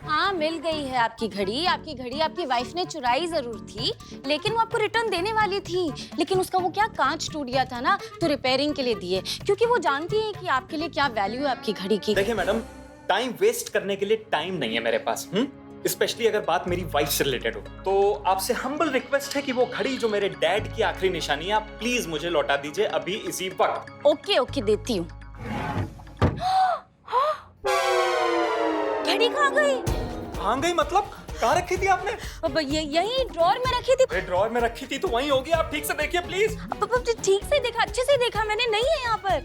हाँ, मिल गई है आपकी घड़ी। आपकी घड़ी आपकी वाइफ ने चुराई जरूर थी, लेकिन वो आपको रिटर्न देने वाली थी। लेकिन उसका वो क्या कांच टूट गया था ना, तो रिपेयरिंग के लिए दिए, क्योंकि वो जानती है कि आपके लिए क्या वैल्यू है आपकी घड़ी की। देखिए मैडम, टाइम वेस्ट करने के लिए टाइम नहीं है मेरे पास। स्पेशली अगर बात मेरी वाइफ से रिलेटेड हो, तो आपसे हम्बल रिक्वेस्ट है कि वो घड़ी जो मेरे डैड की आखिरी निशानी है, आप प्लीज मुझे लौटा दीजिए अभी इसी वक्त। ओके ओके, देती हूँ। घड़ी कहाँ गई? कहाँ गई मतलब? कहाँ रखी थी आपने? अब यही ड्रॉअर में रखी थी। ड्रॉअर में रखी थी तो वहीं होगी, आप ठीक से देखिए प्लीज। अब ठीक से देखा, अच्छे से देखा मैंने, नहीं है यहाँ पर।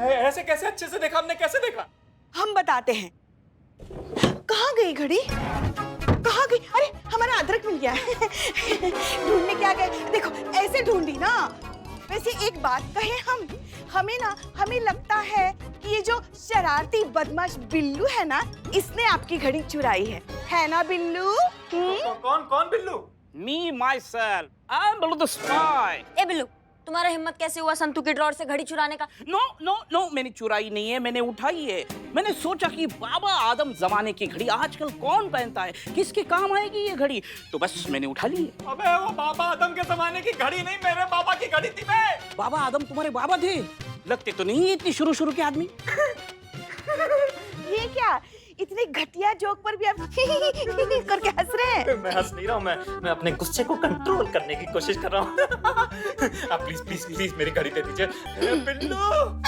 ऐसे कैसे अच्छे से देखा? आपने कैसे देखा? हम बताते हैं। कहाँ गई घड़ी? कहाँ गई? अरे हमारा अदरक मिल गया है। ढूंढने क्या गए? देखो ऐसे ढूंढी ना। वैसे एक बात कहें हम, हमें लगता है कि ये जो शरारती बदमाश बिल्लू है ना, इसने आपकी घड़ी चुराई है ना बिल्लू? कौन Billu? Me myself, I'm Billu the spy. ए बिल्लू, तुम्हारा हिम्मत कैसे हुआ संतू के ड्रॉअर से घड़ी चुराने का? No, मैंने चुराई नहीं है, मैंने उठाई है। मैंने सोचा कि बाबा आदम जमाने की घड़ी आजकल कौन पहनता है, किसके काम आएगी ये घड़ी, तो बस मैंने उठा ली है। अबे वो बाबा आदम के जमाने की घड़ी नहीं, मेरे बाबा की घड़ी थी। मैं बाबा आदम तुम्हारे बाबा थे? लगते तो नहीं इतनी शुरू के आदमी। ये क्या, इतने घटिया जोक पर भी आप करके हंस रहे हैं? मैं हंस नहीं रहा हूँ, मैं अपने गुस्से को कंट्रोल करने की कोशिश कर रहा हूँ। आप प्लीज मेरी घड़ी दे दीजिए। बिल्लू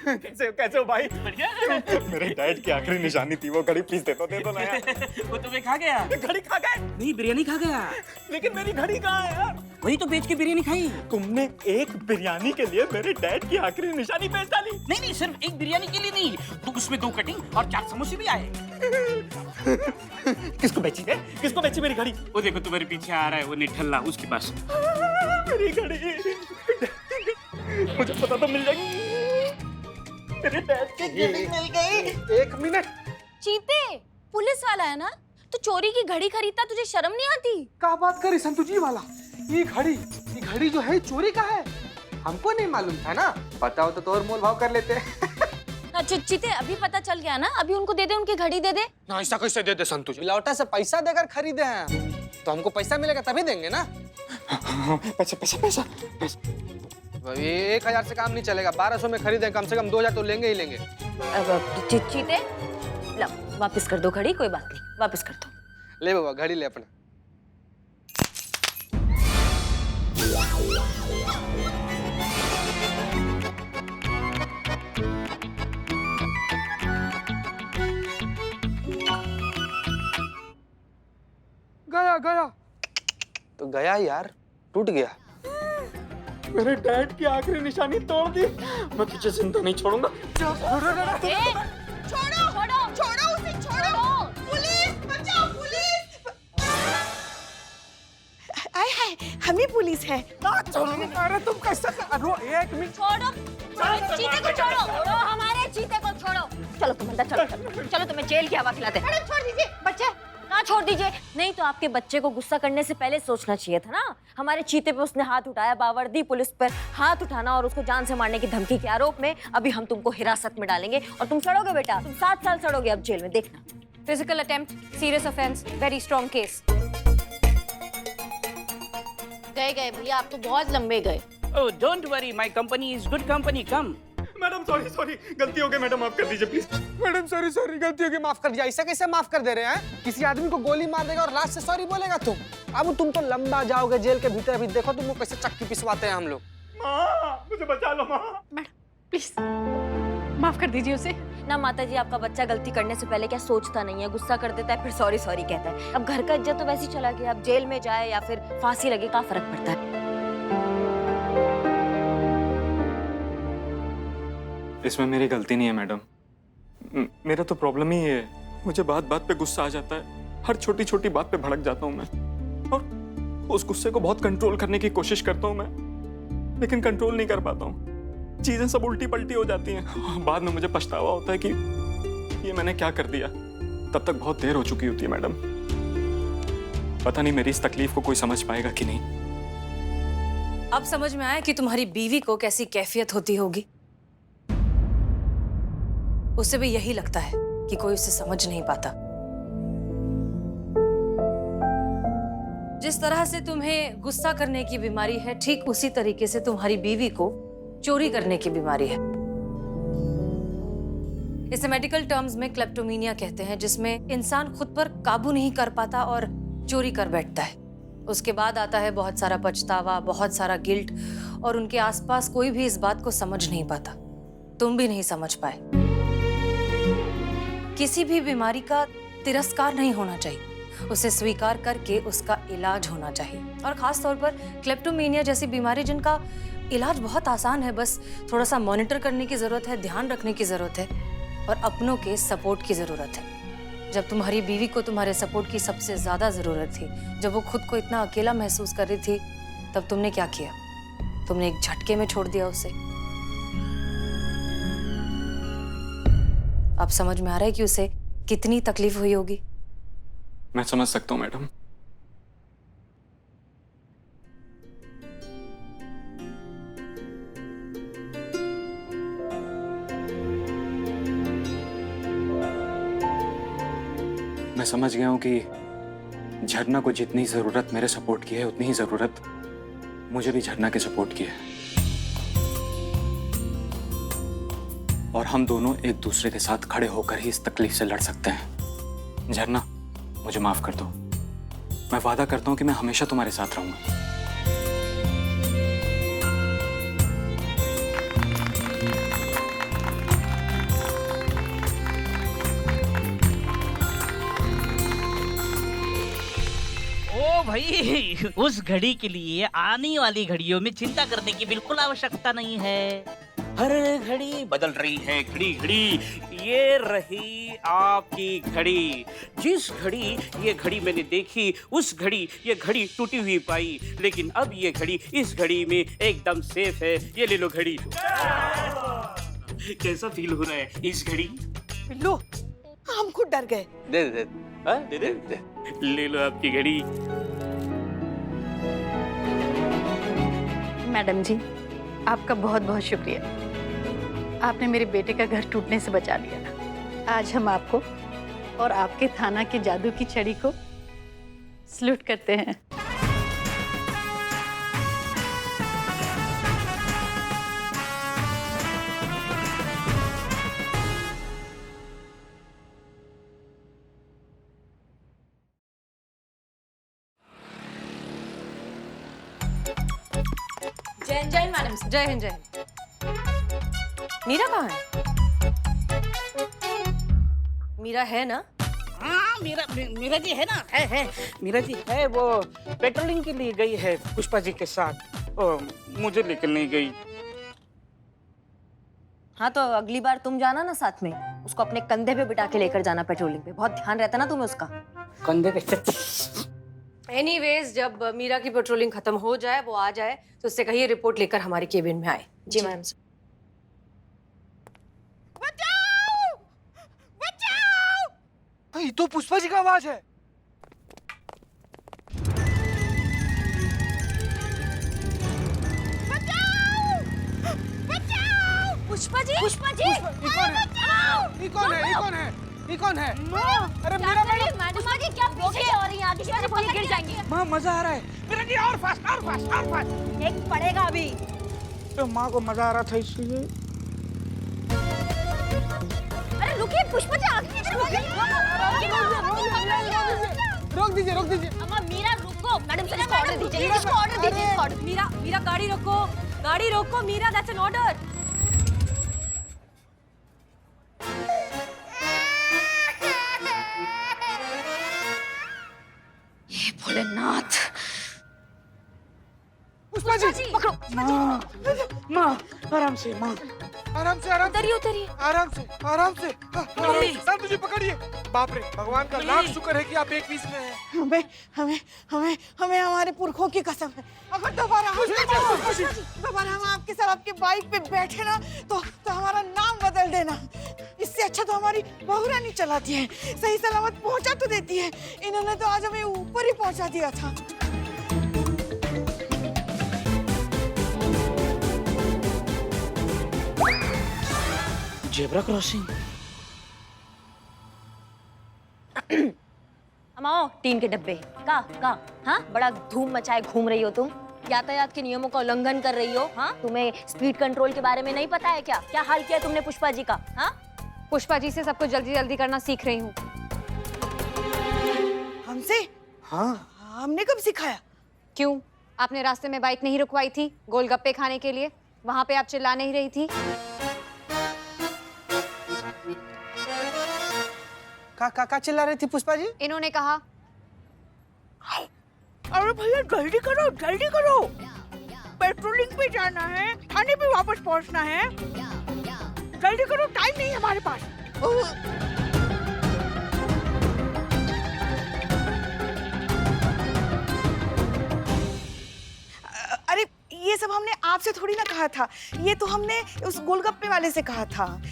कैसे हो भाई? बढ़िया। मेरे डैड की आखिरी निशानी थी वो घड़ी, प्लीज दे दो ना यार। वो तुम्हें खा गया? घड़ी खा गए? नहीं, बिरयानी खा गया। लेकिन मेरी घड़ी कहाँ है यार? वही तो बेच के बिरयानी खाई। तुमने एक बिरयानी के लिए मेरे डैड की आखिरी निशानी बेच डाली? नहीं, सिर्फ एक बिरयानी के लिए नहीं, तो उसमें 2 कटिंग और 4 समोसे भी आए। किसको बेची मेरी घड़ी? वो देखो तुम्हारे पीछे आ रहा है वो निठल्ला, उसके पास। मेरी घड़ी मुझे पता तो मिल जाएगी। मेरे डैड की घड़ी मिल गई। एक मिनट। चीते, पुलिस वाला है ना, तो चोरी की घड़ी खरीदता, तुझे शर्म नहीं आती? क्या बात करी संतू जी वाला? ये घड़ी जो है चोरी का है, हमको नहीं मालूम था ना। पता होता तो और मोल भाव कर लेते। अच्छा चीते, अभी पता चल गया ना, अभी उनको दे दे, उनकी घड़ी दे दे। ना ऐसा कैसे दे दे संतू जी? मिलावटा से पैसा देकर खरीदे हैं, तो हमको पैसा मिलेगा तभी देंगे ना। पैसा। ये 1000 से काम नहीं चलेगा, 1200 में खरीदे, कम से कम 2000 तो लेंगे ही लेंगे। अब चीते, लो वापस कर दो घड़ी, कोई बात नहीं, वापस कर दो। ले बाबा घड़ी ले अपना। गया तो गया यार, टूट गया। मेरे डैड की आखिरी निशानी तोड़ दी। मैं तुझे जिंदा नहीं छोड़ूंगा। छोड़ो उसे, छोड़ो। पुलिस बचाओ, पुलिस। आए हाय, हम ही पुलिस है। अरे तुम कैसे? एक मिनट। छोड़ो चीते को, छोड़ो हमारे चीते को, छोड़ो। चलो तुम अंदर, चलो तुम्हें जेल की हवा खिलाते। मैडम छोड़ दीजिए बच्चे। ना छोड़ दीजिए। नहीं तो आपके बच्चे को गुस्सा करने से पहले सोचना चाहिए था ना। हमारे चीते पे उसने हाथ उठाया, बावर्दी पुलिस पर हाथ उठाना और उसको जान से मारने की धमकी के आरोप में अभी हम तुमको हिरासत में डालेंगे और तुम सड़ोगे बेटा, तुम 7 साल सड़ोगे अब जेल में, देखना। Physical attempt, serious offence, very strong case. गए भैया, आप तो बहुत लंबे गए। Oh, don't worry, my company is good company. Come. Madam sorry, गलती हो गई मैडम, माफ कर दीजिए प्लीज। मैडम सॉरी, गलती हो गई, माफ कर दिया। ऐसा कैसे माफ कर दे रहे हैं? किसी आदमी को गोली मार देगा और लास्ट से सॉरी बोलेगा तुम? अब तुम तो लंबा जाओगे जेल के भीतर, अभी देखो तुमको कैसे चक्की पिसवाते हैं हम लोग। माँ, मुझे बचा लो माँ। मैडम प्लीज माफ कर दीजिए उसे। ना माता जी, आपका बच्चा गलती करने से पहले क्या सोचता नहीं है, गुस्सा कर देता है, फिर सॉरी कहता है। अब घर का इज्जत तो वैसे ही चला गया, अब जेल में जाए या फिर फांसी लगे, क्या फर्क पड़ता है? इसमें मेरी गलती नहीं है मैडम, मेरा तो प्रॉब्लम ही ये है, मुझे बात पे गुस्सा आ जाता है, हर छोटी बात पे भड़क जाता हूँ मैं, और उस गुस्से को बहुत कंट्रोल करने की कोशिश करता हूँ मैं, लेकिन कंट्रोल नहीं कर पाता हूँ। चीजें सब उल्टी पलटी हो जाती हैं, बाद में मुझे पछतावा होता है कि ये मैंने क्या कर दिया। तब तक बहुत देर हो चुकी होती है मैडम। पता नहीं मेरी इस तकलीफ को कोई समझ पाएगा कि नहीं। अब समझ में आया कि तुम्हारी बीवी को कैसी कैफियत होती होगी। उसे भी यही लगता है कि कोई उसे समझ नहीं पाता। जिस तरह से तुम्हें गुस्सा करने की बीमारी है, ठीक उसी तरीके से तुम्हारी बीवी को चोरी करने की बीमारी है। इसे मेडिकल टर्म्स में क्लेप्टोमेनिया कहते हैं, जिसमें इंसान खुद पर काबू नहीं कर पाता और चोरी कर बैठता है। उसके बाद आता है बहुत सारा पछतावा, बहुत सारा गिल्ट, और उनके आसपास कोई भी इस बात को समझ नहीं पाता। तुम भी नहीं समझ पाए। किसी भी बीमारी का तिरस्कार नहीं होना चाहिए, उसे स्वीकार करके उसका इलाज होना चाहिए। और खास तौर पर क्लेप्टोमेनिया जैसी बीमारी जिनका इलाज बहुत आसान है, बस थोड़ा सा मॉनिटर करने की जरूरत है, ध्यान रखने की जरूरत है और अपनों के सपोर्ट की जरूरत है। जब तुम्हारी बीवी को तुम्हारे सपोर्ट की सबसे ज्यादा जरूरत थी, जब वो खुद को इतना अकेला महसूस कर रही थी, तब तुमने क्या किया? तुमने एक झटके में छोड़ दिया उसे। अब समझ में आ रहा है कि उसे कितनी तकलीफ हुई होगी। मैं समझ सकता हूँ मैडम। मैं समझ गया हूं कि झरना को जितनी जरूरत मेरे सपोर्ट की है, उतनी ही जरूरत मुझे भी झरना के सपोर्ट की है। और हम दोनों एक दूसरे के साथ खड़े होकर ही इस तकलीफ से लड़ सकते हैं। झरना, मुझे माफ कर दो। मैं वादा करता हूं कि मैं हमेशा तुम्हारे साथ रहूंगा। ओ भाई, उस घड़ी के लिए आने वाली घड़ियों में चिंता करने की बिल्कुल आवश्यकता नहीं है। हर घड़ी बदल रही है, घड़ी घड़ी। ये रही आपकी घड़ी। जिस घड़ी ये घड़ी मैंने देखी, उस घड़ी ये घड़ी टूटी हुई पाई, लेकिन अब ये घड़ी इस घड़ी में एकदम सेफ है। ये ले लो घड़ी। कैसा फील हो रहा है इस घड़ी? लो, हम खुद डर गए। दे दे, हाँ, दे दे, दे। ले लो आपकी घड़ी। मैडम जी, आपका बहुत बहुत शुक्रिया। आपने मेरे बेटे का घर टूटने से बचा लिया। आज हम आपको और आपके थाना के जादू की छड़ी को सल्यूट करते हैं। जय हिंद मैडम। जय हिंद, जय हिंद। मीरा कहाँ है? मीरा है ना? हाँ, मीरा जी है ना, है। मीरा जी है, वो पेट्रोलिंग के लिए गई है पुष्पा जी के साथ। मुझे लेकर नहीं गई। हाँ, तो अगली बार तुम जाना ना साथ में, उसको अपने कंधे पे बिठा के लेकर जाना पेट्रोलिंग पे। बहुत ध्यान रहता ना तुम्हें उसका। कंधे पे। एनीवेज, जब मीरा की पेट्रोलिंग खत्म हो जाए, वो आ जाए, तो उससे कहिए रिपोर्ट लेकर हमारे केबिन में आए। जी मैम। ये तो पुष्पा जी का आवाज है। पुष्पा जी, पुष्पा जी, ये कौन है? ये कौन है? ये कौन है? ये कौन है? अरे मेरा पुष्पा जी क्या पीछे हो रही हैं? आगे से पीछे गिर जाएंगी। माँ, मजा आ रहा है। मीरा जी और फास्ट, और फास्ट, और फास्ट। एक पड़ेगा अभी। तो माँ को मजा आ रहा था इसलिए। अरे रुकिए, पुष्पा जी आगे रोक दीजिए, रोक दीजिए। अम्मा, मीरा रुको। मैडम से इसको ऑर्डर दीजिए, इसको ऑर्डर दीजिए, इसको ऑर्डर। मीरा गाड़ी रोको, गाड़ी रोको। Meera, that's an order. हे भोलेनाथ। पुष्पा जी पकड़ो। माँ, आराम से माँ। आराम से, आराम से, उतरिए, उतरिए। आराम से, आराम से। सर मुझे पकड़िए। बाप रे, भगवान का लाख शुक्र है कि आप एक पीस में हैं। हमें हमारे पुरखों की कसम है, अगर दोबारा हम आपके साथ आपके बाइक पे बैठे ना, तो हमारा नाम बदल देना। इससे अच्छा तो हमारी बहुरानी चलाती है, सही सलामत पहुंचा तो देती है। इन्होंने तो आज हमें ऊपर ही पहुंचा दिया था। Zebra crossing. अमाओ टीन के डब्बे का हाँ बड़ा धूम मचाए घूम रही हो तुम, यातायात के नियमों का उल्लंघन कर रही हो। हाँ तुम्हें स्पीड कंट्रोल के बारे में नहीं पता है क्या? क्या हाल किया तुमने पुष्पा जी का? हाँ पुष्पा जी से सबको जल्दी जल्दी करना सीख रही हूँ। हमसे? हाँ हमने कब सिखाया? क्यों, आपने रास्ते में बाइक नहीं रुकवाई थी गोलगप्पे खाने के लिए? वहां पे आप चिल्ला नहीं रही थी? का चिल्ला रही थी पुष्पा जी? इन्होंने कहा अरे भैया जल्दी करो, पेट्रोलिंग पे जाना है, थाने पे वापस पहुंचना है, जल्दी करो, टाइम नहीं है हमारे पास। अरे ये सब हमने आपसे थोड़ी ना कहा था, ये तो हमने उस गोलगप्पे वाले से कहा था।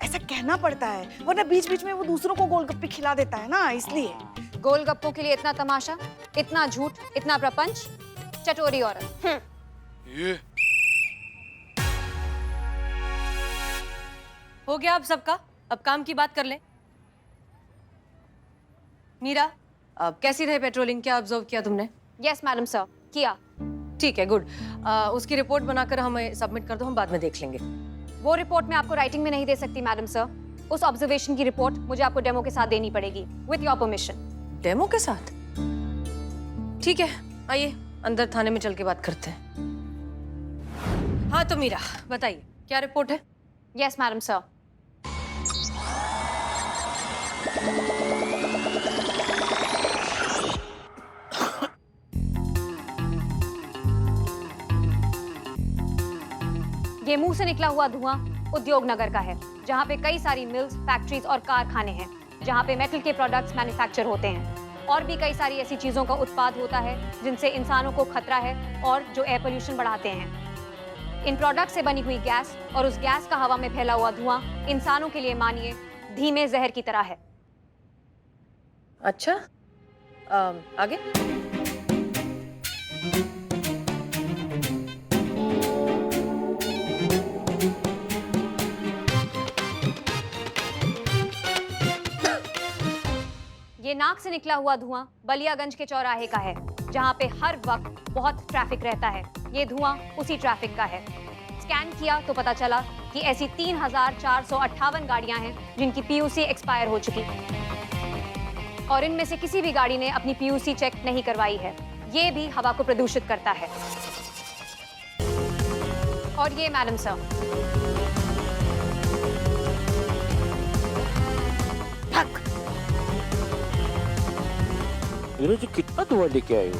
ऐसा कहना पड़ता है वरना बीच बीच में वो दूसरों को गोलगप्पे खिला देता है ना, इसलिए। गोलगप्पों के लिए इतना तमाशा, इतना झूठ, इतना प्रपंच, चटोरी औरत। ये हो गया अब सबका, अब काम की बात कर ले। मीरा, अब कैसी रही पेट्रोलिंग, क्या ऑब्जर्व किया तुमने? यस मैडम सर, किया। ठीक है, गुड। उसकी रिपोर्ट बनाकर हमें सबमिट कर दो, हम बाद में देख लेंगे। वो रिपोर्ट मैं आपको राइटिंग में नहीं दे सकती मैडम सर। उस ऑब्जर्वेशन की रिपोर्ट मुझे आपको डेमो के साथ देनी पड़ेगी, विथ योर परमिशन। डेमो के साथ? ठीक है, आइए अंदर थाने में चल के बात करते हैं। हाँ तो मीरा बताइए, क्या रिपोर्ट है? Yes madam sir. ये मुंह से निकला हुआ धुआं उद्योग नगर का है, जहाँ पे कई सारी मिल्स, फैक्ट्रीज और कारखाने हैं, जहाँ पे मेटल के प्रोडक्ट्स मैन्युफैक्चर होते हैं और भी कई सारी ऐसी चीजों का उत्पाद होता है जिनसे इंसानों को खतरा है और जो एयर पोल्यूशन बढ़ाते हैं। इन प्रोडक्ट से बनी हुई गैस और उस गैस का हवा में फैला हुआ धुआं इंसानों के लिए मानिए धीमे जहर की तरह है। अच्छा, आगे? ये नाक से निकला हुआ धुआं बलियागंज के चौराहे का है, जहाँ पे हर वक्त बहुत ट्रैफिक रहता है। ये धुआं उसी ट्रैफिक का है। स्कैन किया तो पता चला कि ऐसी 3,458 गाड़ियां हैं जिनकी पीयूसी एक्सपायर हो चुकी और इनमें से किसी भी गाड़ी ने अपनी पीयूसी चेक नहीं करवाई है। ये भी हवा को प्रदूषित करता है। और ये मैडम सर, कितना धुआं लेके आए हो?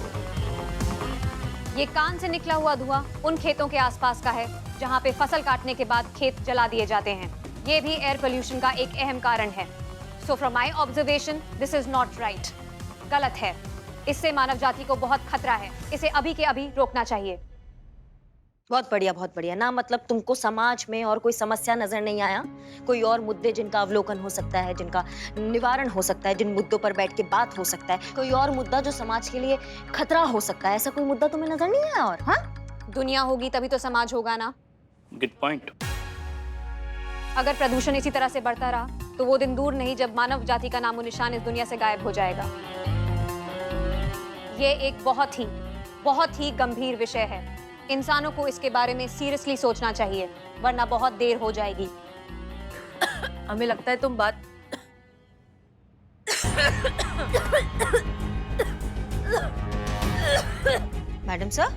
ये कान से निकला हुआ धुआं उन खेतों के आसपास का है जहाँ पे फसल काटने के बाद खेत जला दिए जाते हैं। ये भी एयर पोल्यूशन का एक अहम कारण है। So from my observation this is not right, गलत है। इससे मानव जाति को बहुत खतरा है। इसे अभी के अभी रोकना चाहिए। बहुत बढ़िया ना। मतलब तुमको समाज में और कोई समस्या नजर नहीं आया? कोई और मुद्दे जिनका अवलोकन हो सकता है, जिनका निवारण हो सकता है, जिन मुद्दों पर बैठ के बात हो सकता है, कोई और मुद्दा जो समाज के लिए खतरा हो सकता है, ऐसा कोई मुद्दा तुम्हें नजर नहीं आया? और हाँ, दुनिया होगी तभी तो समाज होगा ना। Good point. अगर प्रदूषण इसी तरह से बढ़ता रहा तो वो दिन दूर नहीं जब मानव जाति का नामो निशान इस दुनिया से गायब हो जाएगा। ये एक बहुत ही गंभीर विषय है। इंसानों को इसके बारे में सीरियसली सोचना चाहिए, वरना बहुत देर हो जाएगी। हमें लगता है तुम बात मैडम सर,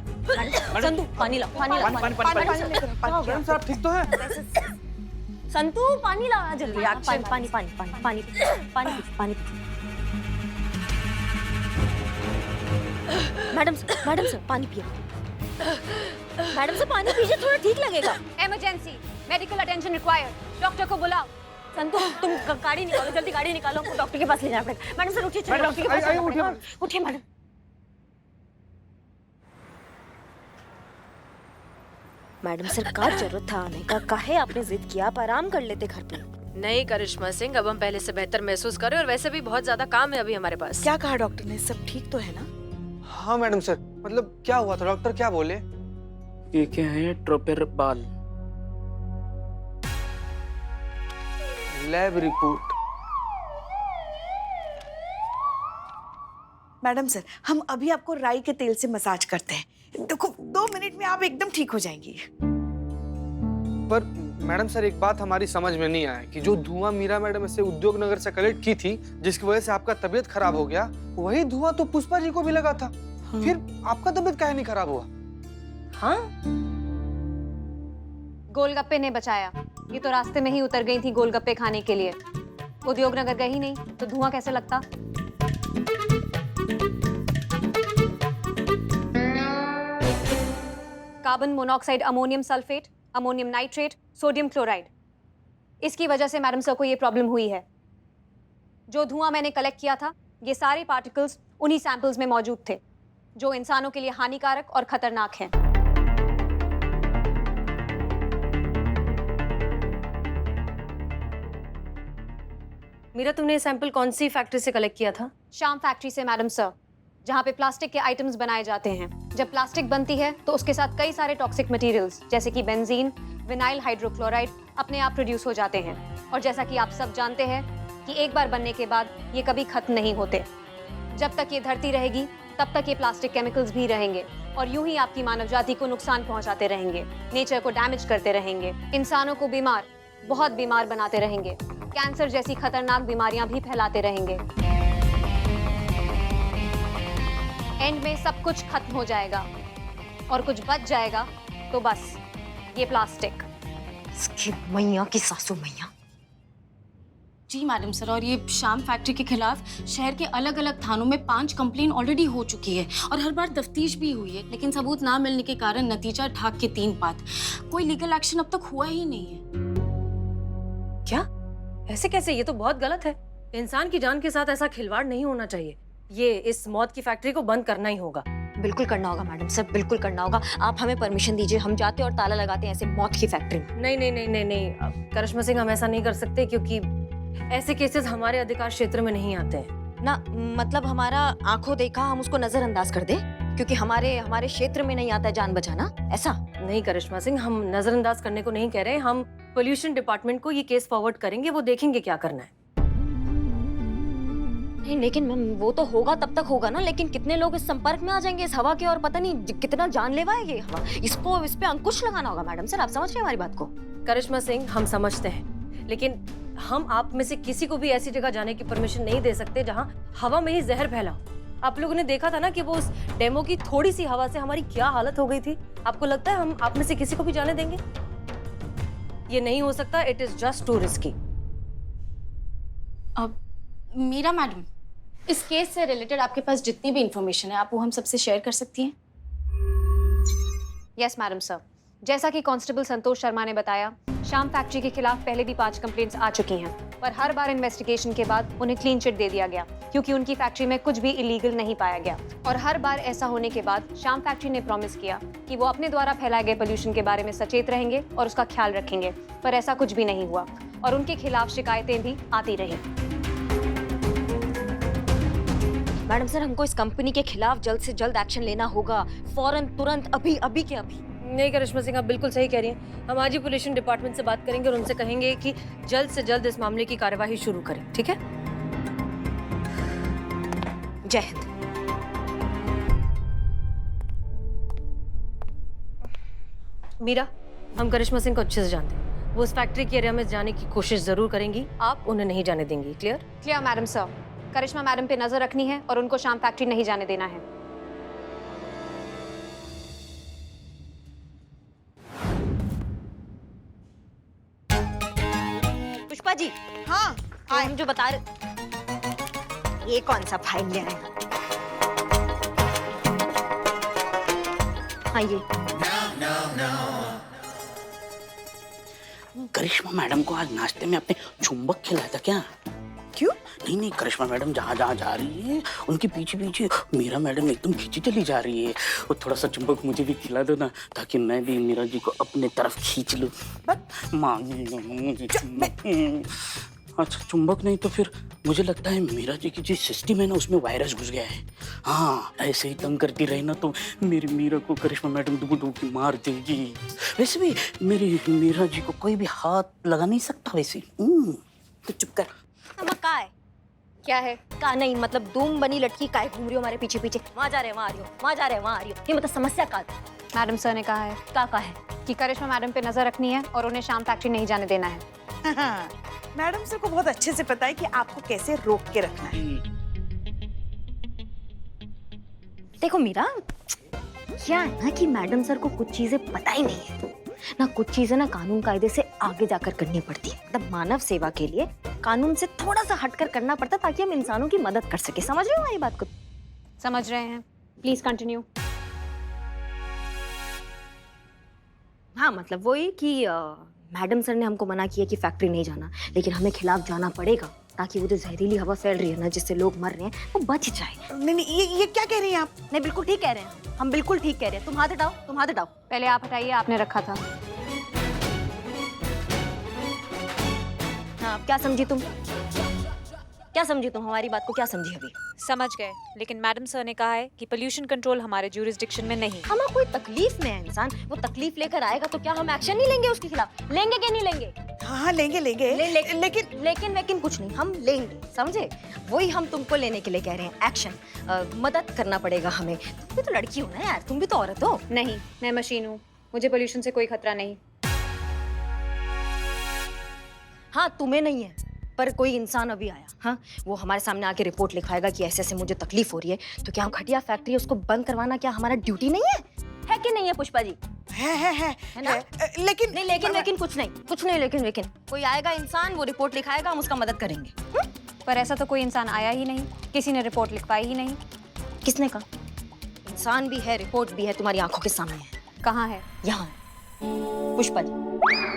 संतू पानी लाओ, पानी लाओ, मैडम साहब ठीक तो है? संतू पानी लाओ जल्दी, पानी। मैडम सर पानी पियो। मैडम से पानी पीजिए, थोड़ा ठीक लगेगा। Emergency, medical attention required, doctor को बुलाओ। संतू तुम गाड़ी निकालो, जल्दी गाड़ी निकालो, हमको डॉक्टर के पास ले जाना पड़ेगा। मैडम सर उठिए, चलो डॉक्टर के पास जाना पड़ेगा। उठिए मैडम। मैडम सर का जरूरत था आने का, काहे आपने जिद किया? आप आराम कर लेते घर पे। नहीं करिश्मा सिंह, अब हम पहले से बेहतर महसूस करें और वैसे भी बहुत ज्यादा काम है अभी हमारे पास। क्या कहा डॉक्टर ने? सब ठीक तो है ना? हाँ मैडम सर, मतलब क्या हुआ था? डॉक्टर क्या बोले? ये क्या है? ट्रोपेरबाल। Lab report. मैडम सर, हम अभी आपको राई के तेल से मसाज करते हैं। देखो 2 मिनट में आप एकदम ठीक हो जाएंगी। पर मैडम सर, एक बात हमारी समझ में नहीं आया कि जो धुआं मीरा मैडम से उद्योग नगर से कलेक्ट की थी, जिसकी वजह से आपका तबीयत खराब हो गया, वही धुआं तो पुष्पा जी को भी लगा था। फिर आपका तबीयत काहे नहीं खराब हुआ? हाँ, गोलगप्पे ने बचाया। ये तो रास्ते में ही उतर गई थी गोलगप्पे खाने के लिए। उद्योग नगर गई नहीं तो धुआं कैसे लगता? Carbon monoxide, ammonium sulphate, ammonium nitrate, sodium chloride, इसकी वजह से मैडम सर को ये प्रॉब्लम हुई है। जो धुआं मैंने कलेक्ट किया था, ये सारे पार्टिकल्स उन्हीं सैंपल्स में मौजूद थे, जो इंसानों के लिए हानिकारक और खतरनाक हैं। मीरा, तुमने ये सैंपल कौन सी फैक्ट्री से कलेक्ट किया था? शाम फैक्ट्री से मैडम सर, जहाँ पे प्लास्टिक के आइटम्स बनाए जाते हैं। जब प्लास्टिक बनती है तो उसके साथ कई सारे टॉक्सिक मटेरियल्स जैसे कि बेंजीन, विनाइल हाइड्रोक्लोराइड अपने आप प्रोड्यूस हो जाते हैं। और जैसा कि आप सब जानते हैं कि एक बार बनने के बाद ये कभी खत्म नहीं होते। जब तक ये धरती रहेगी तब तक ये प्लास्टिक केमिकल्स भी रहेंगे और यूं ही आपकी मानव जाति को नुकसान पहुंचाते रहेंगे, नेचर को डैमेज करते रहेंगे, इंसानों को बीमार, बहुत बीमार बनाते रहेंगे, कैंसर जैसी खतरनाक बीमारियां भी फैलाते रहेंगे। एंड में सब कुछ खत्म हो जाएगा और कुछ बच जाएगा तो बस ये प्लास्टिक। इसकी मैया की सासू मैया। जी मैडम सर, और ये शाम फैक्ट्री के खिलाफ शहर के अलग अलग थानों में 5 कंप्लेन ऑलरेडी हो चुकी है और हर बार तफ्तीश भी हुई है, लेकिन सबूत ना मिलने के कारण नतीजा ढाक के 3 पात। कोई लीगल एक्शन अब तक हुआ ही नहीं है। क्या? ऐसे कैसे? ये तो बहुत गलत है। इंसान की जान के साथ ऐसा खिलवाड़ नहीं होना चाहिए। ये इस मौत की फैक्ट्री को बंद करना ही होगा। बिल्कुल करना होगा मैडम सर, बिल्कुल करना होगा। आप हमें परमिशन दीजिए, हम जाते और ताला लगाते हैं ऐसे मौत की फैक्ट्री में। नहीं नहीं नहीं नहीं नहीं करिश्मा सिंह, हम ऐसा नहीं कर सकते क्योंकि ऐसे केसेस हमारे अधिकार क्षेत्र में नहीं आते हैं ना। मतलब हमारा आंखों देखा हम उसको नजरअंदाज कर दे क्योंकि हमारे क्षेत्र में नहीं आता है जान बचाना, ऐसा नहीं। करिश्मा सिंह, हम नजरअंदाज करने को नहीं कह रहे। हम पोल्यूशन डिपार्टमेंट को ये केस फॉरवर्ड करेंगे, वो देखेंगे क्या करना है। नहीं, लेकिन मैम वो तो होगा तब तक होगा ना, लेकिन कितने लोग इस संपर्क में आ जाएंगे इस हवा के, और पता नहीं कितना जानलेवा है ये हवा। इस पे अंकुश लगाना होगा मैडम सर। आप समझ रहे हैं हमारी बात को? करिश्मा सिंह, हम समझते हैं, लेकिन हम आप में से किसी को भी ऐसी जगह जाने की परमिशन नहीं दे सकते जहाँ हवा में ही जहर फैला हो। आप लोगों ने देखा था ना कि वो उस डेमो की थोड़ी सी हवा से हमारी क्या हालत हो गई थी। आपको लगता है हम आप में से किसी को भी जाने देंगे? ये नहीं हो सकता। It is just to risky. अब मीरा मैडम, इस केस से रिलेटेड आपके पास जितनी भी इंफॉर्मेशन है आप वो हम सबसे शेयर कर सकती हैं? यस मैडम सर, जैसा कि कांस्टेबल संतोष शर्मा ने बताया, शाम फैक्ट्री के खिलाफ पहले भी 5 कंप्लेंट्स आ चुकी हैं, पर हर बार इन्वेस्टिगेशन के बाद उन्हें क्लीन चिट दे दिया गया क्योंकि उनकी फैक्ट्री में कुछ भी इलीगल नहीं पाया गया। और हर बार ऐसा होने के बाद शाम फैक्ट्री ने प्रॉमिस किया कि वो अपने द्वारा फैलाए गए पोल्यूशन के बारे में सचेत रहेंगे और उसका ख्याल रखेंगे, पर ऐसा कुछ भी नहीं हुआ और उनके खिलाफ शिकायतें भी आती रही। मैडम सर, हमको इस कंपनी के खिलाफ जल्द से जल्द एक्शन लेना होगा, फौरन, तुरंत, अभी अभी के अभी। नहीं करिश्मा सिंह, आप बिल्कुल सही कह रही हैं। हम आज ही पोल्यूशन डिपार्टमेंट से बात करेंगे और उनसे कहेंगे कि जल्द से जल्द इस मामले की कार्यवाही शुरू करें, ठीक है? जय हिंद। मीरा, हम करिश्मा सिंह को अच्छे से जानते हैं। वो उस फैक्ट्री के एरिया में जाने की कोशिश जरूर करेंगी, आप उन्हें नहीं जाने देंगी। Clear? Clear madam sir. Karishma madam पे नजर रखनी है और उनको शाम फैक्ट्री नहीं जाने देना है। पुष्पा जी, हाँ, तो हम जो बता रहे, ये कौन सा फाइल ले आए? हाँ, ये करिश्मा मैडम को आज नाश्ते में आपने चुंबक खिलाया था क्या? क्यों? नहीं नहीं, करिश्मा मैडम जहाँ जहाँ जा रही है उनके पीछे पीछे मीरा मैडम एकदम खींची चली जा रही है। और थोड़ा सा चुंबक मुझे भी खिला दो ना, ताकि मैं भी मीरा जी को अपने तरफ खींच लूं। मुझे चुंबक। अच्छा, चुंबक नहीं तो फिर मुझे लगता है मीरा जी की जो सिस्टम है ना उसमें वायरस घुस गया है। हाँ, ऐसे ही तंग करती रही ना तो मेरी मीरा को करिश्मा मैडम डुबकी मार देगी। वैसे भी मेरी मीरा जी को कोई भी हाथ लगा नहीं सकता वैसे। तो चुप कर। नमक का है? क्या है? का नहीं मतलब धूम बनी लटकी काहे घूम रही हो हमारे पीछे पीछे, वहाँ जा रहे हैं वहाँ आ रही हो, वहाँ जा रहे हैं वहाँ आ रही हो, ये मतलब समस्या का मैडम सर ने कहा है का है कि करिश्मा मैडम पे नजर रखनी है और उन्हें शाम फैक्ट्री नहीं जाने देना है। हाँ, मैडम सर को बहुत अच्छे से पता है कि आपको कैसे रोक के रखना है। देखो मीरा, क्या है ना कि मैडम सर को कुछ चीजें पता ही नहीं है ना, कुछ चीजें ना कानून कायदे से आगे जाकर करनी पड़ती है, मतलब मानव सेवा के लिए कानून से थोड़ा सा हटकर करना पड़ता ताकि हम इंसानों की मदद कर सके। समझ रहे हो ये बात को? समझ रहे हैं, प्लीज कंटिन्यू। हाँ मतलब वही कि मैडम सर ने हमको मना किया कि फैक्ट्री नहीं जाना, लेकिन हमें खिलाफ जाना पड़ेगा ताकि वो जो जहरीली हवा फैल रही है ना, जिससे लोग मर रहे हैं, वो बच जाए। नहीं नहीं, ये क्या कह रही हैं आप? नहीं बिल्कुल ठीक कह रहे हैं हम, बिल्कुल ठीक कह रहे हैं। तुम हाथ हटाओ, तुम हाथ हटाओ। पहले आप हटाइए, आपने रखा था। हाँ क्या समझी तुम? क्या समझी तुम? हमारी बात को क्या समझी अभी? समझ गए, लेकिन मैडम सर ने कहा है कि पोल्यूशन कंट्रोल हमारे ज्यूरिसडिक्शन में नहीं। हमें कोई तकलीफ में है इंसान, वो तकलीफ लेकर आएगा तो क्या हम एक्शन नहीं लेंगे उसके खिलाफ? लेंगे कि नहीं लेंगे? हाँ लेंगे लेंगे लेकिन कुछ नहीं, हम लेंगे, समझे? वही हम तुमको लेने के लिए कह रहे हैं, एक्शन। मदद करना पड़ेगा हमें। तुम भी तो लड़की हो ना यार, तुम भी तो औरत हो। नहीं, मैं मशीन हूँ, मुझे पोल्यूशन से कोई खतरा नहीं। हाँ तुम्हें नहीं है, पर कोई इंसान अभी आया, हाँ वो हमारे सामने आके रिपोर्ट लिखवाएगा कि ऐसे ऐसे मुझे तकलीफ हो रही है, तो क्या हम खटिया फैक्ट्री उसको बंद करवाना क्या हमारा ड्यूटी नहीं है कि नहीं है पुष्पा जी? है ना? लेकिन नहीं लेकिन कुछ नहीं लेकिन कोई आएगा इंसान, वो रिपोर्ट लिखाएगा, हम उसका मदद करेंगे। पर ऐसा तो कोई इंसान आया ही नहीं, किसी ने रिपोर्ट लिखवाई ही नहीं। किसने कहा? इंसान भी है, रिपोर्ट भी है, तुम्हारी आंखों के सामने है। कहाँ है? यहाँ पुष्पा जी।